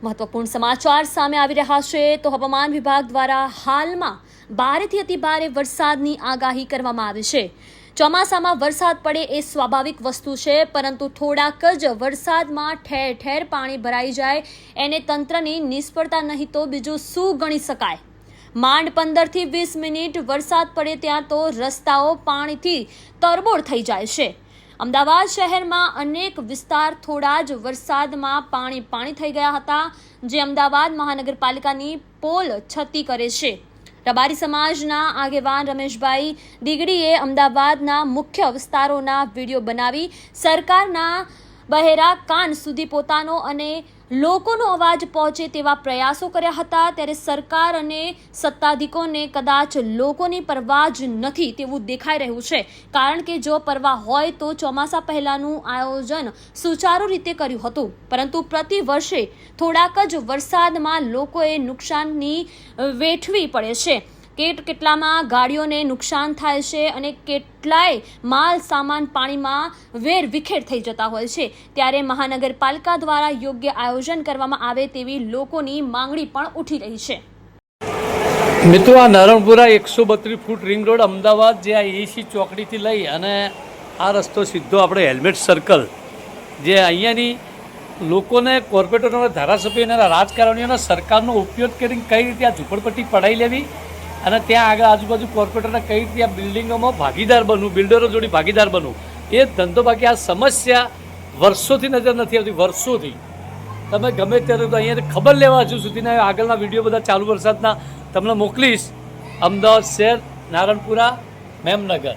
મહત્વપૂર્ણ સમાચાર સામે આવી રહ્યા છે તો હવામાન વિભાગ દ્વારા હાલમાં ભારેથી અતિ ભારે વરસાદની આગાહી કરવામાં આવી છે। ચોમાસામાં વરસાદ પડે એ સ્વાભાવિક વસ્તુ છે, પરંતુ થોડાક જ વરસાદમાં ઠેર ઠેર પાણી ભરાઈ જાય એને તંત્રની નિષ્ફળતા નહીં તો બીજું શું ગણી શકાય। માંડ 15 થી 20 મિનિટ વરસાદ પડે ત્યાં તો રસ્તાઓ પાણીથી તરબોળ થઈ જાય છે। અમદાવાદ શહેરમાં અનેક વિસ્તાર થોડા જ વરસાદમાં પાણી થઈ ગયા હતા, જે અમદાવાદ મહાનગરપાલિકાની પોલ છતી કરે છે। રબારી સમાજના આગેવાન રમેશભાઈ દીગડીએ અમદાવાદના મુખ્ય વિસ્તારોના વિડીયો બનાવી સરકારના બહેરા કાન સુધી પોતાનો અને લોકોનો અવાજ પહોંચે તેવા પ્રયાસો કર્યા હતા। ત્યારે સરકાર અને સત્તાધીશોને કદાચ લોકોની પરવા જ નથી તેવું દેખાઈ રહ્યું છે, કારણ કે જો પરવા હોય તો ચોમાસા પહેલાનું આયોજન સુચારુ રીતે કર્યું હતું, પરંતુ પ્રતિ વર્ષે થોડાક જ વરસાદમાં લોકોએ નુકસાનની વેઠવી પડે છે। કેટલામાં ગાડીઓને નુકસાન થાય છે અને કેટલાય માલ સામાન પાણીમાં વેરવિખેર થઈ જતા હોય છે। ત્યારે મહાનગરપાલિકા દ્વારા યોગ્ય આયોજન કરવામાં આવે તેવી લોકોની માંગણી પણ ઉઠી રહી છે। મિત્રો, આ Naranpura 132 foot ring road Ahmedabad જે આ એસી ચોકડીથી લઈ અને આ રસ્તો સીધો આપણે હેલ્મેટ સર્કલ, જે અહીંયાની લોકોને કોર્પોરેટરોના ધારાસભ્યોના રાજકારણીઓના સરકારનો ઉપયોગ કરીને કઈ રીતે આ ઝૂંપડપટ્ટી પડાવી લેવી અને ત્યાં આગળ આજુબાજુ કોર્પોરેટરના કઈ રીતે આ બિલ્ડિંગોમાં ભાગીદાર બનવું, બિલ્ડરો જોડે ભાગીદાર બનવું, એ ધંધો બાકી આ સમસ્યા વર્ષોથી નજર નથી આવતી। વર્ષોથી તમે ગમે ત્યારે તો અહીંયા ખબર લેવા હજુ સુધીના આગળના વિડીયો બધા ચાલુ વરસાદના તમને મોકલીશ। અમદાવાદ શહેર, નારણપુરા, મેમનગર।